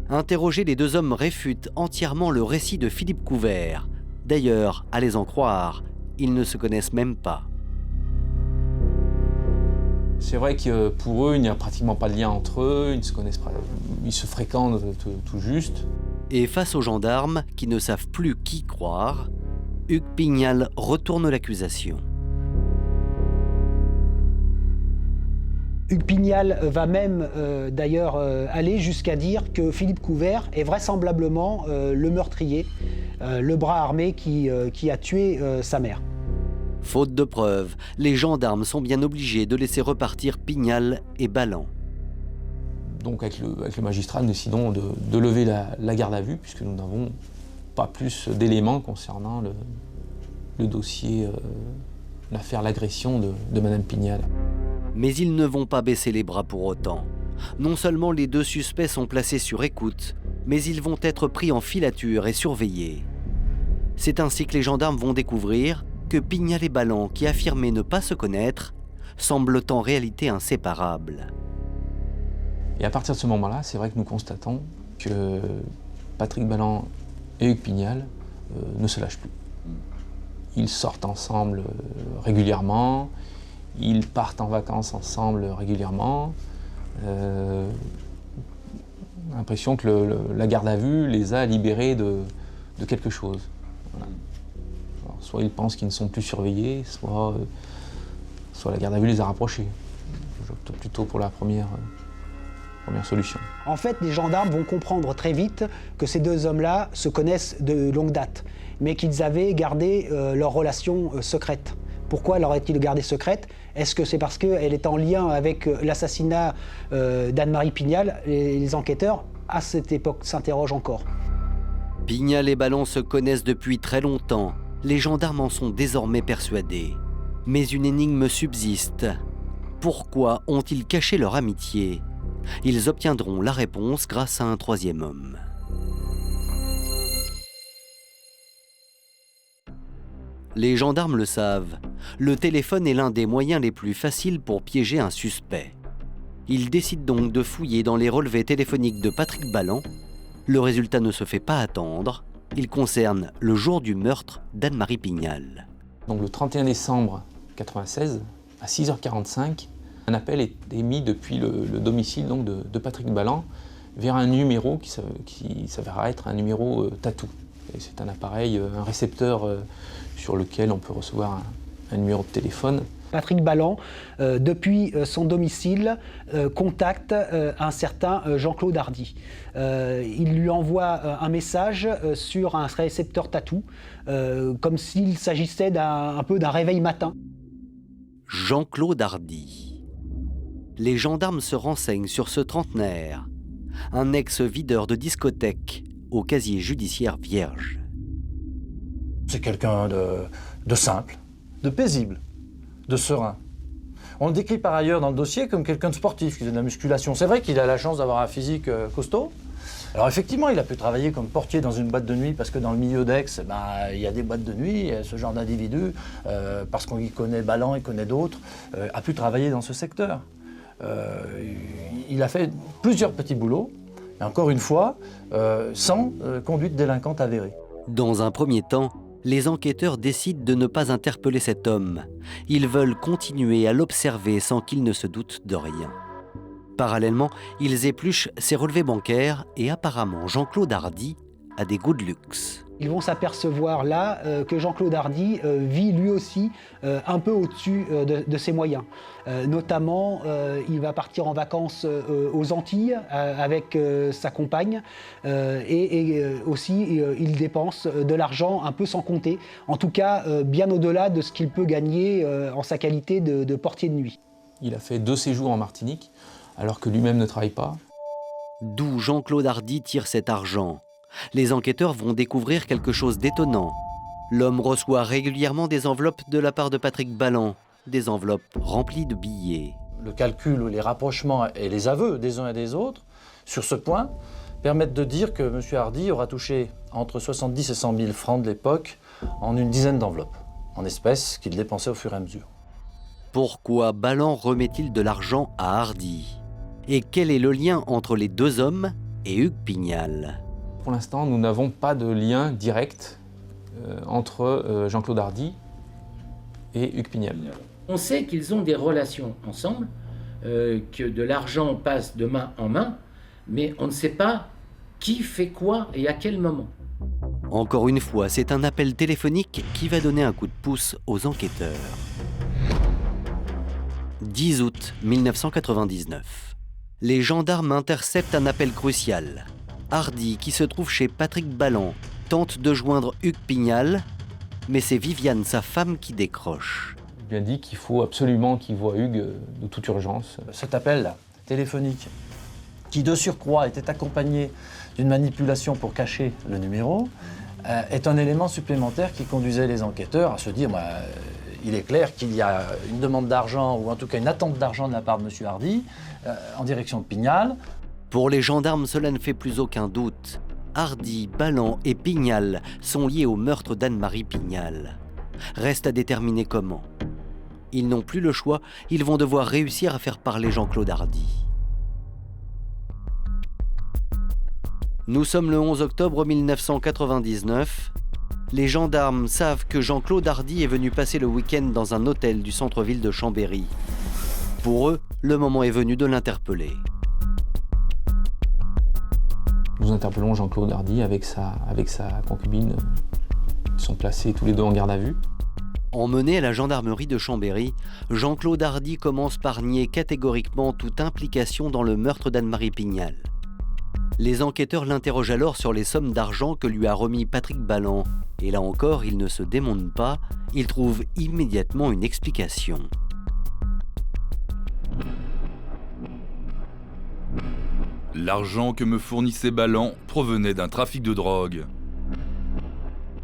Interrogés, les deux hommes réfutent entièrement le récit de Philippe Couvert. D'ailleurs, à les en croire, ils ne se connaissent même pas. C'est vrai que pour eux, il n'y a pratiquement pas de lien entre eux, ils ne se connaissent pas, ils se fréquentent tout juste. Et face aux gendarmes qui ne savent plus qui croire, Hugues Pignal retourne l'accusation. Hugues Pignal va même d'ailleurs aller jusqu'à dire que Philippe Couvert est vraisemblablement le meurtrier, le bras armé qui a tué sa mère. Faute de preuves, les gendarmes sont bien obligés de laisser repartir Pignal et Balland. Donc avec le magistrat, nous décidons de lever la garde à vue, puisque nous n'avons pas plus d'éléments concernant le dossier, l'agression de Madame Pignal. Mais ils ne vont pas baisser les bras pour autant. Non seulement les deux suspects sont placés sur écoute, mais ils vont être pris en filature et surveillés. C'est ainsi que les gendarmes vont découvrir que Pignal et Balland, qui affirmaient ne pas se connaître, semblent en réalité inséparables. Et à partir de ce moment-là, c'est vrai que nous constatons que Patrick Balland et Hugues Pignal ne se lâchent plus. Ils sortent ensemble régulièrement, ils partent en vacances ensemble régulièrement. L'impression que la garde à vue les a libérés de quelque chose. Voilà. Alors, soit ils pensent qu'ils ne sont plus surveillés, soit la garde à vue les a rapprochés. J'opte plutôt pour la première solution. En fait, les gendarmes vont comprendre très vite que ces deux hommes-là se connaissent de longue date, mais qu'ils avaient gardé leur relation secrète. Pourquoi l'aurait-il gardée secrète? Est-ce que c'est parce qu'elle est en lien avec l'assassinat d'Anne-Marie Pignal? Les enquêteurs, à cette époque, s'interrogent encore. Pignal et Balland se connaissent depuis très longtemps. Les gendarmes en sont désormais persuadés. Mais une énigme subsiste. Pourquoi ont-ils caché leur amitié? Ils obtiendront la réponse grâce à un troisième homme. Les gendarmes le savent. Le téléphone est l'un des moyens les plus faciles pour piéger un suspect. Ils décident donc de fouiller dans les relevés téléphoniques de Patrick Balland. Le résultat ne se fait pas attendre. Il concerne le jour du meurtre d'Anne-Marie Pignal. Donc le 31 décembre 1996, à 6h45, un appel est émis depuis le domicile donc, de Patrick Balland vers un numéro qui s'avérera être un numéro tatou. Et c'est un appareil, un récepteur sur lequel on peut recevoir un numéro de téléphone. Patrick Balland, depuis son domicile, contacte un certain Jean-Claude Hardy. Il lui envoie un message sur un récepteur tatou, comme s'il s'agissait un peu d'un réveil matin. Jean-Claude Hardy. Les gendarmes se renseignent sur ce trentenaire, un ex-videur de discothèque au casier judiciaire vierge. C'est quelqu'un de simple, de paisible, de serein. On le décrit par ailleurs dans le dossier comme quelqu'un de sportif, qui faisait de la musculation. C'est vrai qu'il a la chance d'avoir un physique costaud. Alors effectivement, il a pu travailler comme portier dans une boîte de nuit, parce que dans le milieu d'Aix, il y a des boîtes de nuit, et ce genre d'individu, parce qu'on y connaît Balland, il connaît d'autres, a pu travailler dans ce secteur. Il a fait plusieurs petits boulots, et encore une fois, sans conduite délinquante avérée. Dans un premier temps, les enquêteurs décident de ne pas interpeller cet homme. Ils veulent continuer à l'observer sans qu'il ne se doute de rien. Parallèlement, ils épluchent ses relevés bancaires et apparemment Jean-Claude Hardy a des goûts de luxe. Ils vont s'apercevoir là que Jean-Claude Hardy vit lui aussi un peu au-dessus de ses moyens. Notamment, il va partir en vacances aux Antilles avec sa compagne et aussi il dépense de l'argent un peu sans compter, en tout cas bien au-delà de ce qu'il peut gagner en sa qualité de portier de nuit. Il a fait 2 séjours en Martinique alors que lui-même ne travaille pas. D'où Jean-Claude Hardy tire cet argent. Les enquêteurs vont découvrir quelque chose d'étonnant. L'homme reçoit régulièrement des enveloppes de la part de Patrick Balland, des enveloppes remplies de billets. Le calcul, les rapprochements et les aveux des uns et des autres, sur ce point, permettent de dire que M. Hardy aura touché entre 70 et 100 000 francs de l'époque en une dizaine d'enveloppes, en espèces qu'il dépensait au fur et à mesure. Pourquoi Balland remet-il de l'argent à Hardy? Et quel est le lien entre les deux hommes et Hugues Pignal? Pour l'instant, nous n'avons pas de lien direct entre Jean-Claude Hardy et Hugues Pignal. On sait qu'ils ont des relations ensemble, que de l'argent passe de main en main, mais on ne sait pas qui fait quoi et à quel moment. Encore une fois, c'est un appel téléphonique qui va donner un coup de pouce aux enquêteurs. 10 août 1999. Les gendarmes interceptent un appel crucial. Hardy, qui se trouve chez Patrick Balland, tente de joindre Hugues Pignal, mais c'est Viviane, sa femme, qui décroche. Il lui a dit qu'il faut absolument qu'il voie Hugues de toute urgence. Cet appel téléphonique, qui de surcroît était accompagné d'une manipulation pour cacher le numéro, est un élément supplémentaire qui conduisait les enquêteurs à se dire il est clair qu'il y a une demande d'argent, ou en tout cas une attente d'argent de la part de M. Hardy, en direction de Pignal. Pour les gendarmes, cela ne fait plus aucun doute. Hardy, Balland et Pignal sont liés au meurtre d'Anne-Marie Pignal. Reste à déterminer comment. Ils n'ont plus le choix, ils vont devoir réussir à faire parler Jean-Claude Hardy. Nous sommes le 11 octobre 1999. Les gendarmes savent que Jean-Claude Hardy est venu passer le week-end dans un hôtel du centre-ville de Chambéry. Pour eux, le moment est venu de l'interpeller. Nous interpellons Jean-Claude Hardy avec sa concubine. Ils sont placés tous les deux en garde à vue. Emmené à la gendarmerie de Chambéry, Jean-Claude Hardy commence par nier catégoriquement toute implication dans le meurtre d'Anne-Marie Pignal. Les enquêteurs l'interrogent alors sur les sommes d'argent que lui a remis Patrick Balland. Et là encore, il ne se démonte pas, il trouve immédiatement une explication. L'argent que me fournissait Balland provenait d'un trafic de drogue.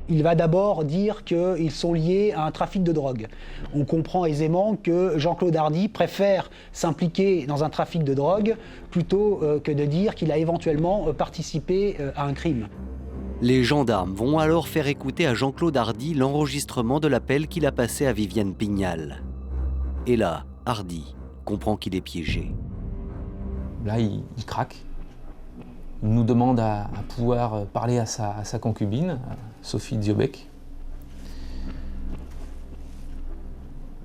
Il va d'abord dire qu'ils sont liés à un trafic de drogue. On comprend aisément que Jean-Claude Hardy préfère s'impliquer dans un trafic de drogue plutôt que de dire qu'il a éventuellement participé à un crime. Les gendarmes vont alors faire écouter à Jean-Claude Hardy l'enregistrement de l'appel qu'il a passé à Viviane Pignal. Et là, Hardy comprend qu'il est piégé. Là, il craque. Il nous demande à pouvoir parler à sa concubine, Sophie Dziobek.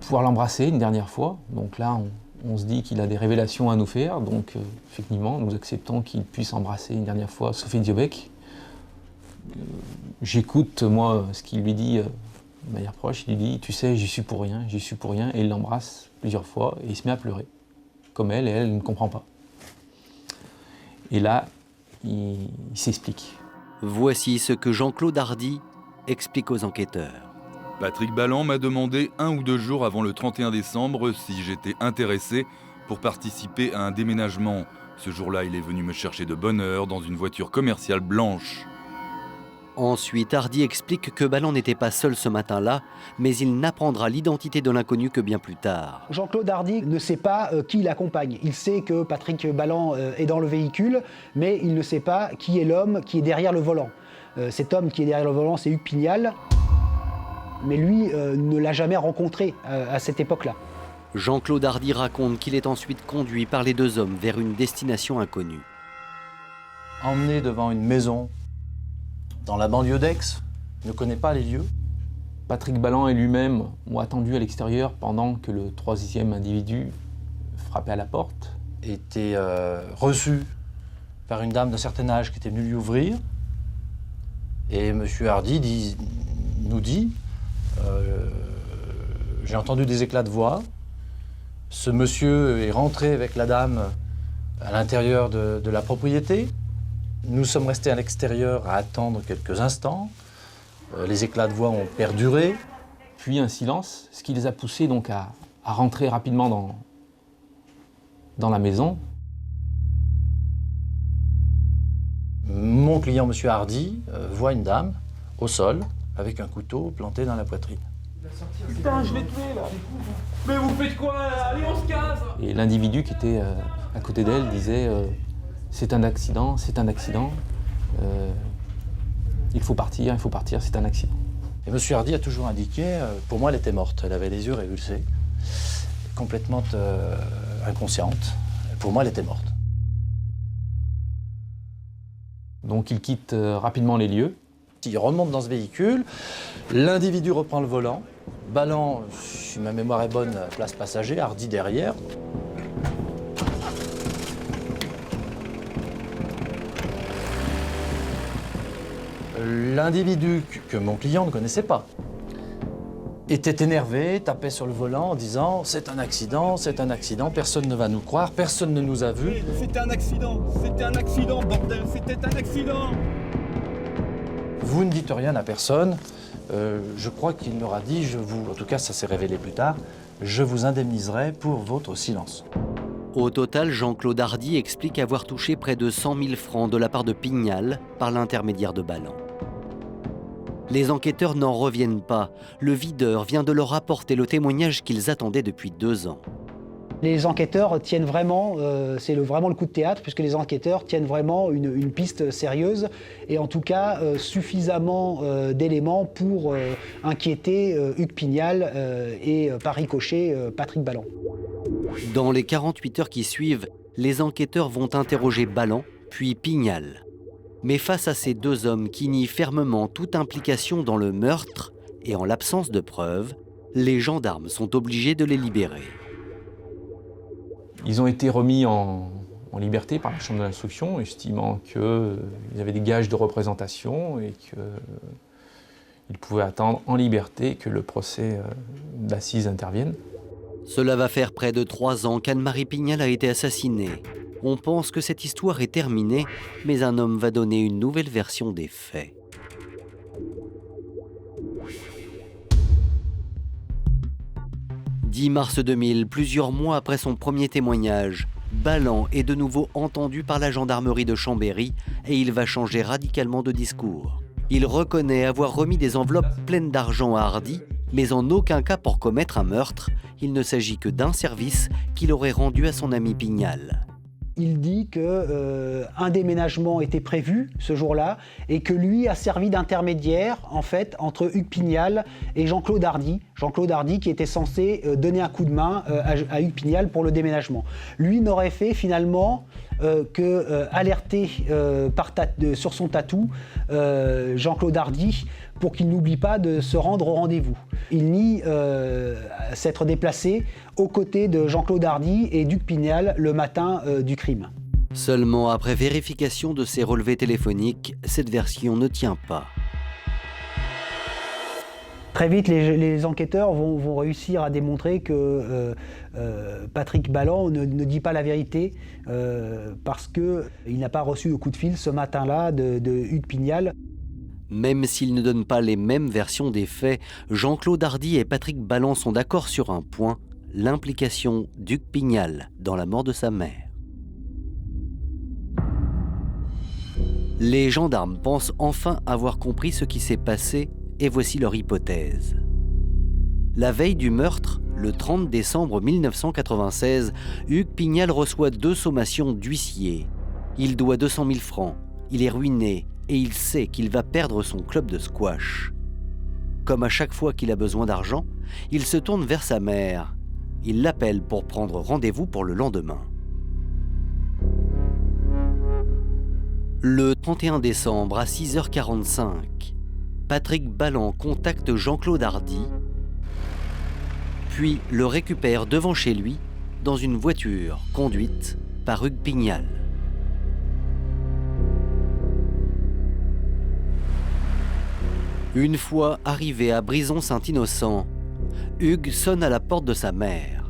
Pouvoir l'embrasser une dernière fois. Donc là, on se dit qu'il a des révélations à nous faire. Donc effectivement, nous acceptons qu'il puisse embrasser une dernière fois Sophie Dziobek. J'écoute, moi, ce qu'il lui dit de manière proche. Il lui dit « Tu sais, j'y suis pour rien, j'y suis pour rien ». Et il l'embrasse plusieurs fois et il se met à pleurer. Comme elle, et elle ne comprend pas. Et là, il s'explique. Voici ce que Jean-Claude Hardy explique aux enquêteurs. Patrick Balland m'a demandé 1 ou 2 jours avant le 31 décembre si j'étais intéressé pour participer à un déménagement. Ce jour-là, il est venu me chercher de bonne heure dans une voiture commerciale blanche. Ensuite, Hardy explique que Balland n'était pas seul ce matin-là, mais il n'apprendra l'identité de l'inconnu que bien plus tard. Jean-Claude Hardy ne sait pas qui l'accompagne. Il sait que Patrick Balland est dans le véhicule, mais il ne sait pas qui est l'homme qui est derrière le volant. Cet homme qui est derrière le volant, c'est Hugues Pignal, mais lui ne l'a jamais rencontré à cette époque-là. Jean-Claude Hardy raconte qu'il est ensuite conduit par les 2 hommes vers une destination inconnue. Emmené devant une maison dans la banlieue d'Aix, ne connaît pas les lieux. Patrick Balland et lui-même ont attendu à l'extérieur pendant que le 3e individu frappait à la porte. Était reçu par une dame d'un certain âge qui était venue lui ouvrir. Et M. Hardy nous dit j'ai entendu des éclats de voix. Ce monsieur est rentré avec la dame à l'intérieur de la propriété. Nous sommes restés à l'extérieur à attendre quelques instants. Les éclats de voix ont perduré. Puis un silence, ce qui les a poussés donc à rentrer rapidement dans la maison. Mon client, M. Hardy, voit une dame au sol avec un couteau planté dans la poitrine. Putain, je vais tuer là. Mais vous faites quoi là? Allez, on se casse. Et l'individu qui était à côté d'elle disait c'est un accident, c'est un accident. Il faut partir, c'est un accident. Et M. Hardy a toujours indiqué, pour moi, elle était morte. Elle avait les yeux révulsés, complètement inconsciente. Pour moi, elle était morte. Donc il quitte rapidement les lieux. Il remonte dans ce véhicule, l'individu reprend le volant. Balland, si ma mémoire est bonne, place passager, Hardy derrière. L'individu que mon client ne connaissait pas était énervé, tapait sur le volant en disant « C'est un accident, personne ne va nous croire, personne ne nous a vus. » C'était un accident, bordel, c'était un accident. Vous ne dites rien à personne. Je crois qu'il leur a dit, en tout cas ça s'est révélé plus tard, je vous indemniserai pour votre silence. Au total, Jean-Claude Hardy explique avoir touché près de 100 000 francs de la part de Pignal par l'intermédiaire de Balland. Les enquêteurs n'en reviennent pas. Le videur vient de leur apporter le témoignage qu'ils attendaient depuis 2 ans. Les enquêteurs tiennent vraiment, c'est vraiment le coup de théâtre, puisque les enquêteurs tiennent vraiment une piste sérieuse et en tout cas suffisamment d'éléments pour inquiéter Hugues Pignal et par ricochet Patrick Balland. Dans les 48 heures qui suivent, les enquêteurs vont interroger Balland, puis Pignal. Mais face à ces 2 hommes qui nient fermement toute implication dans le meurtre et en l'absence de preuves, les gendarmes sont obligés de les libérer. Ils ont été remis en liberté par la chambre de l'instruction, estimant qu'ils avaient des gages de représentation et qu'ils pouvaient attendre en liberté que le procès d'assises intervienne. Cela va faire près de 3 ans qu'Anne-Marie Pignal a été assassinée. On pense que cette histoire est terminée, mais un homme va donner une nouvelle version des faits. « 10 mars 2000, plusieurs mois après son premier témoignage, Balland est de nouveau entendu par la gendarmerie de Chambéry et il va changer radicalement de discours. Il reconnaît avoir remis des enveloppes pleines d'argent à Hardy, mais en aucun cas pour commettre un meurtre. Il ne s'agit que d'un service qu'il aurait rendu à son ami Pignal. Il dit qu'un déménagement était prévu ce jour-là et que lui a servi d'intermédiaire en fait entre Hugues Pignal et Jean-Claude Hardy. Jean-Claude Hardy qui était censé donner un coup de main à Hugues Pignal pour le déménagement. Lui n'aurait fait finalement que alerter sur son tatou Jean-Claude Hardy pour qu'il n'oublie pas de se rendre au rendez-vous. Il nie s'être déplacé aux côtés de Jean-Claude Hardy et d'Hugues Pignal le matin du crime. Seulement après vérification de ses relevés téléphoniques, cette version ne tient pas. Très vite, les enquêteurs vont réussir à démontrer que Patrick Balland ne dit pas la vérité parce qu'il n'a pas reçu de coup de fil ce matin-là de Hugues Pignal. Même s'ils ne donnent pas les mêmes versions des faits, Jean-Claude Hardy et Patrick Balland sont d'accord sur un point, l'implication d'Hugues Pignal dans la mort de sa mère. Les gendarmes pensent enfin avoir compris ce qui s'est passé et voici leur hypothèse. La veille du meurtre, le 30 décembre 1996, Hugues Pignal reçoit 2 sommations d'huissier. Il doit 200 000 francs, il est ruiné et il sait qu'il va perdre son club de squash. Comme à chaque fois qu'il a besoin d'argent, il se tourne vers sa mère. Il l'appelle pour prendre rendez-vous pour le lendemain. Le 31 décembre à 6h45, Patrick Balland contacte Jean-Claude Hardy, puis le récupère devant chez lui dans une voiture conduite par Hugues Pignal. Une fois arrivé à Brison-Saint-Innocent, Hugues sonne à la porte de sa mère.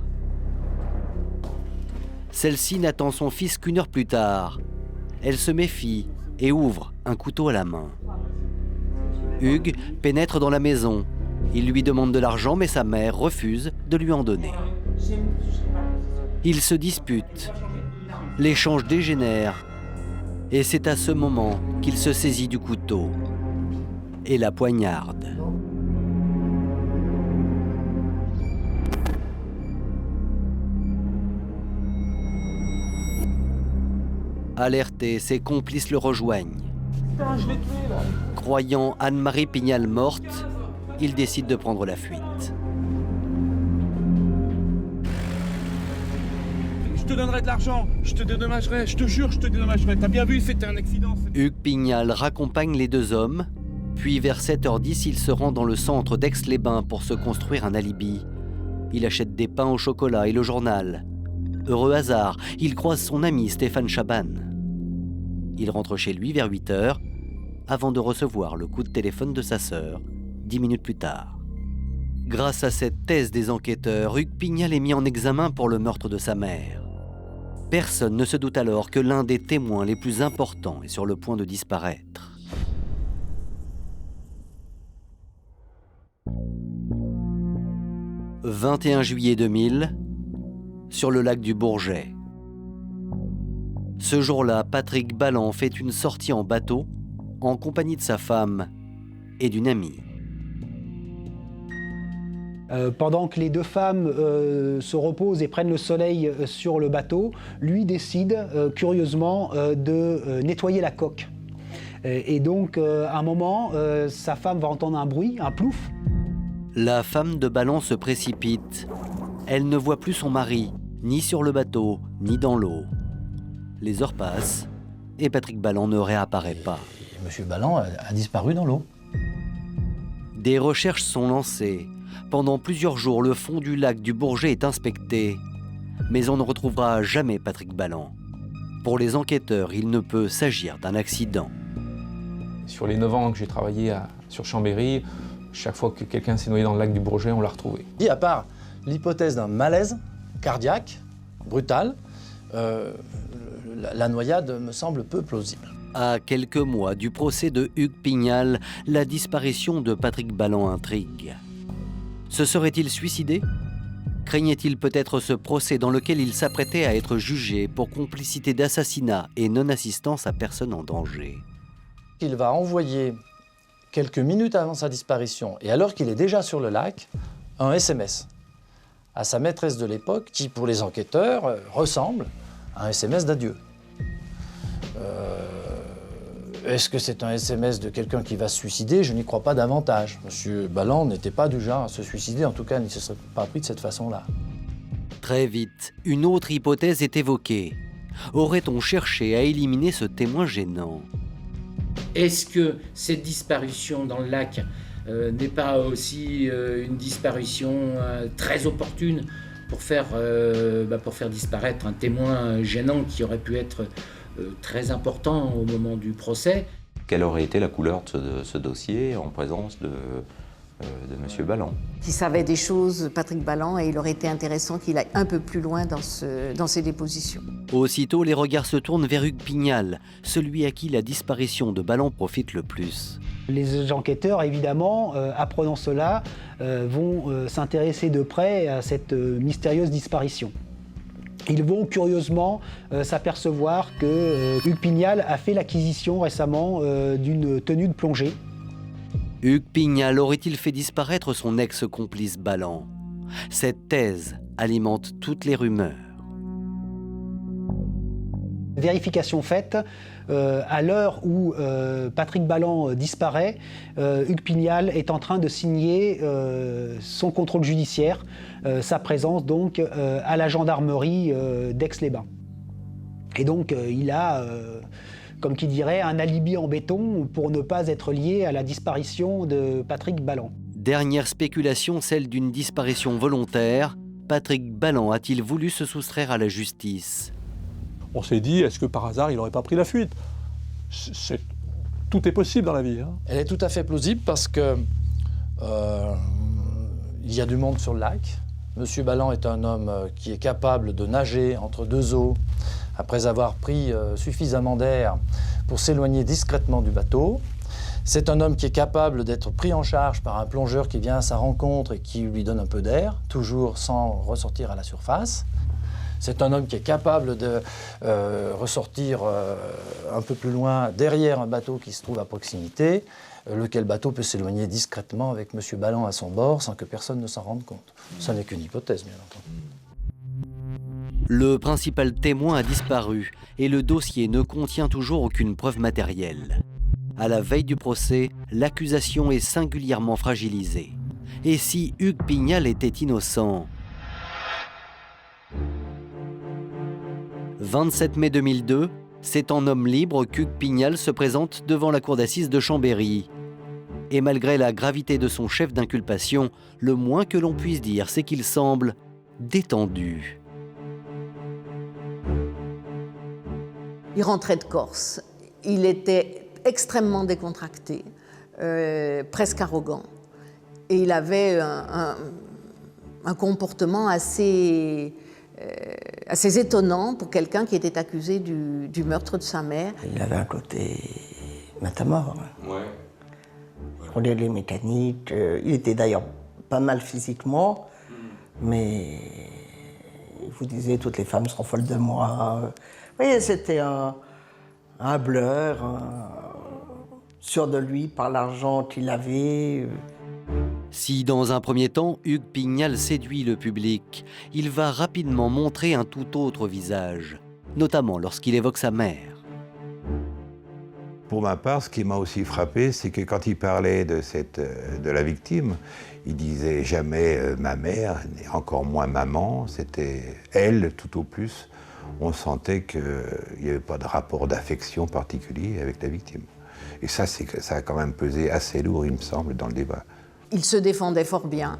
Celle-ci n'attend son fils qu'une heure plus tard. Elle se méfie et ouvre, un couteau à la main. Hugues pénètre dans la maison. Il lui demande de l'argent, mais sa mère refuse de lui en donner. Ils se disputent. L'échange dégénère. Et c'est à ce moment qu'il se saisit du couteau et la poignarde. Alerté, ses complices le rejoignent. Putain, je l'ai tué là. Croyant Anne-Marie Pignal morte, il décide de prendre la fuite. Je te donnerai de l'argent, je te dédommagerai, je te jure, je te dédommagerai. T'as bien vu, c'était un accident. Hugues Pignal raccompagne les 2 hommes, puis vers 7h10, il se rend dans le centre d'Aix-les-Bains pour se construire un alibi. Il achète des pains au chocolat et le journal. Heureux hasard, il croise son ami Stéphane Chaban. Il rentre chez lui vers 8h, avant de recevoir le coup de téléphone de sa sœur, 10 minutes plus tard. Grâce à cette thèse des enquêteurs, Hugues Pignal est mis en examen pour le meurtre de sa mère. Personne ne se doute alors que l'un des témoins les plus importants est sur le point de disparaître. « 21 juillet 2000, sur le lac du Bourget. Ce jour-là, Patrick Balland fait une sortie en bateau en compagnie de sa femme et d'une amie. Pendant que les 2 femmes se reposent et prennent le soleil sur le bateau, lui décide curieusement de nettoyer la coque. Et donc, à un moment, sa femme va entendre un bruit, un plouf. La femme de Balland se précipite. Elle ne voit plus son mari, ni sur le bateau, ni dans l'eau. Les heures passent et Patrick Balland ne réapparaît pas. Monsieur Balland a disparu dans l'eau. Des recherches sont lancées. Pendant plusieurs jours, le fond du lac du Bourget est inspecté. Mais on ne retrouvera jamais Patrick Balland. Pour les enquêteurs, il ne peut s'agir d'un accident. Sur les 9 ans que j'ai travaillé sur Chambéry, chaque fois que quelqu'un s'est noyé dans le lac du Bourget, on l'a retrouvé. Et à part l'hypothèse d'un malaise cardiaque, brutal, la noyade me semble peu plausible. À quelques mois du procès de Hugues Pignal, la disparition de Patrick Balland intrigue. Se serait-il suicidé? Craignait-il peut-être ce procès dans lequel il s'apprêtait à être jugé pour complicité d'assassinat et non-assistance à personne en danger? Il va envoyer, quelques minutes avant sa disparition, et alors qu'il est déjà sur le lac, un SMS à sa maîtresse de l'époque qui, pour les enquêteurs, ressemble à un SMS d'adieu. Est-ce que c'est un SMS de quelqu'un qui va se suicider? Je n'y crois pas davantage. Monsieur Balland n'était pas du genre à se suicider, en tout cas, il ne se serait pas pris de cette façon-là. Très vite, une autre hypothèse est évoquée. Aurait-on cherché à éliminer ce témoin gênant? Est-ce que cette disparition dans le lac n'est pas aussi une disparition très opportune pour faire disparaître un témoin gênant qui aurait pu être très important au moment du procès? Quelle aurait été la couleur de ce dossier en présence de M. Balland? Il savait des choses, Patrick Balland, et il aurait été intéressant qu'il aille un peu plus loin dans ses dépositions. Aussitôt, les regards se tournent vers Hugues Pignal, celui à qui la disparition de Balland profite le plus. Les enquêteurs, évidemment, apprenant cela, vont s'intéresser de près à cette mystérieuse disparition. Ils vont curieusement s'apercevoir que Hugues Pignal a fait l'acquisition récemment d'une tenue de plongée. Hugues Pignal aurait-il fait disparaître son ex-complice Balland? Cette thèse alimente toutes les rumeurs. Vérification faite, à l'heure où Patrick Balland disparaît, Hugues Pignal est en train de signer son contrôle judiciaire, sa présence donc à la gendarmerie d'Aix-les-Bains. Et donc il a, comme qui dirait, un alibi en béton pour ne pas être lié à la disparition de Patrick Balland. Dernière spéculation, celle d'une disparition volontaire. Patrick Balland a-t-il voulu se soustraire à la justice? On s'est dit, est-ce que par hasard, il n'aurait pas pris la fuite? Tout est possible dans la vie. Hein. Elle est tout à fait plausible parce que il y a du monde sur le lac. Monsieur Balland est un homme qui est capable de nager entre deux eaux après avoir pris suffisamment d'air pour s'éloigner discrètement du bateau. C'est un homme qui est capable d'être pris en charge par un plongeur qui vient à sa rencontre et qui lui donne un peu d'air, toujours sans ressortir à la surface. C'est un homme qui est capable de ressortir un peu plus loin derrière un bateau qui se trouve à proximité, lequel bateau peut s'éloigner discrètement avec M. Balland à son bord sans que personne ne s'en rende compte. Ça n'est qu'une hypothèse, bien entendu. Le principal témoin a disparu et le dossier ne contient toujours aucune preuve matérielle. À la veille du procès, l'accusation est singulièrement fragilisée. Et si Hugues Pignal était innocent? 27 mai 2002, c'est en homme libre qu'Hugues Pignal se présente devant la cour d'assises de Chambéry. Et malgré la gravité de son chef d'inculpation, le moins que l'on puisse dire, c'est qu'il semble détendu. Il rentrait de Corse. Il était extrêmement décontracté, presque arrogant. Et il avait un comportement assez étonnant pour quelqu'un qui était accusé du meurtre de sa mère. Il avait un côté matamor. Ouais. Il roulait les mécaniques. Il était d'ailleurs pas mal physiquement, mais il vous disait toutes les femmes sont folles de moi. Vous voyez, c'était un bleur, sûr de lui par l'argent qu'il avait. Si dans un premier temps, Hugues Pignal séduit le public, il va rapidement montrer un tout autre visage, notamment lorsqu'il évoque sa mère. Pour ma part, ce qui m'a aussi frappé, c'est que quand il parlait de la victime, il disait jamais ma mère, et encore moins maman, c'était elle tout au plus. On sentait qu'il n'y avait pas de rapport d'affection particulier avec la victime. Et ça a quand même pesé assez lourd, il me semble, dans le débat. Il se défendait fort bien.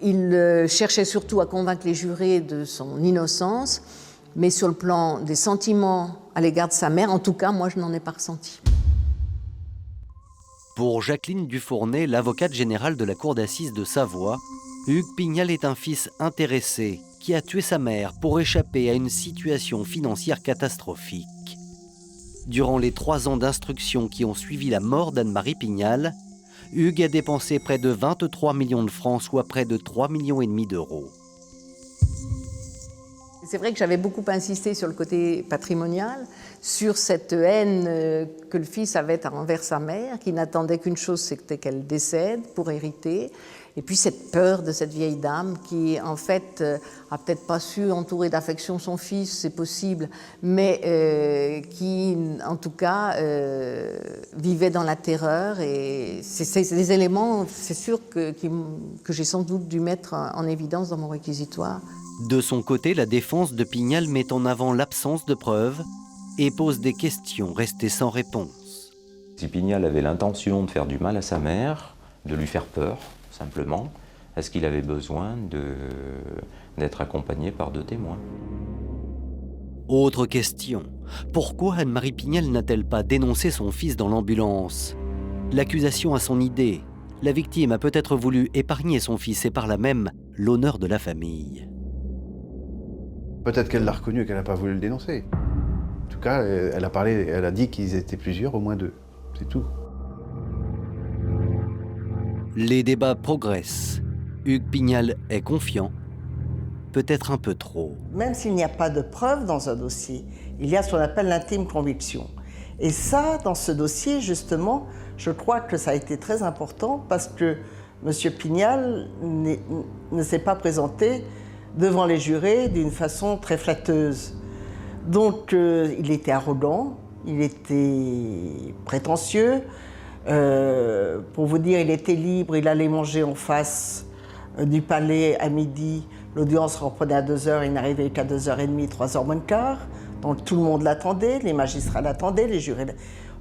Il cherchait surtout à convaincre les jurés de son innocence, mais sur le plan des sentiments à l'égard de sa mère, en tout cas, moi, je n'en ai pas ressenti. Pour Jacqueline Dufournet, l'avocate générale de la cour d'assises de Savoie, Hugues Pignal est un fils intéressé qui a tué sa mère pour échapper à une situation financière catastrophique. Durant les 3 ans d'instruction qui ont suivi la mort d'Anne-Marie Pignal, Hugues a dépensé près de 23 millions de francs, soit près de 3,5 millions d'euros. C'est vrai que j'avais beaucoup insisté sur le côté patrimonial, sur cette haine que le fils avait envers sa mère, qui n'attendait qu'une chose, c'était qu'elle décède pour hériter. Et puis cette peur de cette vieille dame qui, en fait, a peut-être pas su entourer d'affection son fils, c'est possible, mais qui, en tout cas, vivait dans la terreur. Et c'est des éléments, c'est sûr, que j'ai sans doute dû mettre en évidence dans mon réquisitoire. De son côté, la défense de Pignal met en avant l'absence de preuves et pose des questions restées sans réponse. Si Pignal avait l'intention de faire du mal à sa mère, de lui faire peur, simplement, est-ce qu'il avait besoin d'être accompagné par 2 témoins? Autre question, pourquoi Anne-Marie Pignal n'a-t-elle pas dénoncé son fils dans l'ambulance? L'accusation a son idée. La victime a peut-être voulu épargner son fils et par là même l'honneur de la famille. Peut-être qu'elle l'a reconnu et qu'elle n'a pas voulu le dénoncer. En tout cas, elle a dit qu'ils étaient plusieurs, au moins 2. C'est tout. Les débats progressent. Hugues Pignal est confiant, peut-être un peu trop. Même s'il n'y a pas de preuves dans un dossier, il y a ce qu'on appelle l'intime conviction. Et ça, dans ce dossier, justement, je crois que ça a été très important parce que M. Pignal ne s'est pas présenté devant les jurés d'une façon très flatteuse. Donc, il était arrogant, il était prétentieux. Pour vous dire, il était libre, il allait manger en face du palais à midi. L'audience reprenait à 2h, il n'arrivait qu'à 2h30, 3h moins le quart. Donc tout le monde l'attendait, les magistrats l'attendaient, les jurés.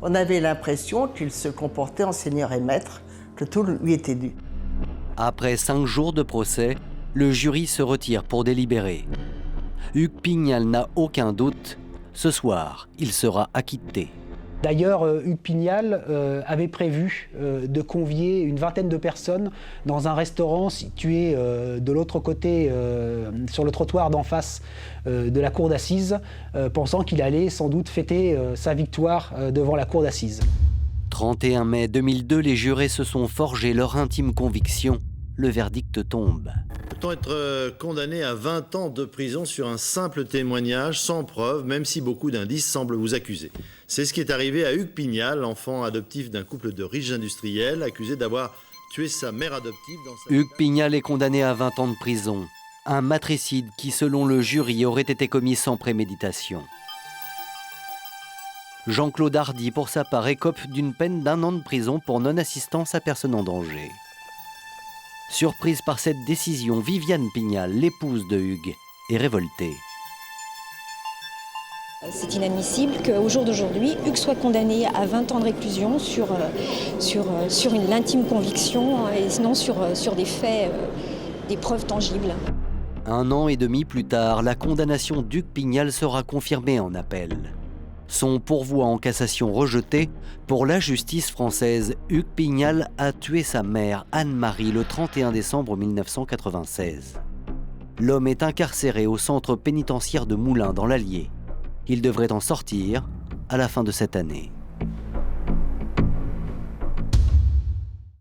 On avait l'impression qu'il se comportait en seigneur et maître, que tout lui était dû. Après 5 jours de procès, le jury se retire pour délibérer. Hugues Pignal n'a aucun doute. Ce soir, il sera acquitté. D'ailleurs, Hugues Pignal avait prévu de convier une vingtaine de personnes dans un restaurant situé de l'autre côté, sur le trottoir d'en face de la cour d'assises, pensant qu'il allait sans doute fêter sa victoire devant la cour d'assises. 31 mai 2002, les jurés se sont forgés leur intime conviction. Le verdict tombe. Peut-on être condamné à 20 ans de prison sur un simple témoignage sans preuve, même si beaucoup d'indices semblent vous accuser? C'est ce qui est arrivé à Hugues Pignal, enfant adoptif d'un couple de riches industriels, accusé d'avoir tué sa mère adoptive dans sa... Hugues Pignal est condamné à 20 ans de prison. Un matricide qui, selon le jury, aurait été commis sans préméditation. Jean-Claude Hardy, pour sa part, écope d'une peine d'1 an de prison pour non-assistance à personne en danger. Surprise par cette décision, Viviane Pignal, l'épouse de Hugues, est révoltée. C'est inadmissible qu'au jour d'aujourd'hui, Hugues soit condamné à 20 ans de réclusion sur l'intime conviction et non sur des faits, des preuves tangibles. 1 an et demi plus tard, la condamnation d'Hugues Pignal sera confirmée en appel. Son pourvoi en cassation rejeté, pour la justice française, Hugues Pignal a tué sa mère, Anne-Marie, le 31 décembre 1996. L'homme est incarcéré au centre pénitentiaire de Moulins, dans l'Allier. Il devrait en sortir à la fin de cette année.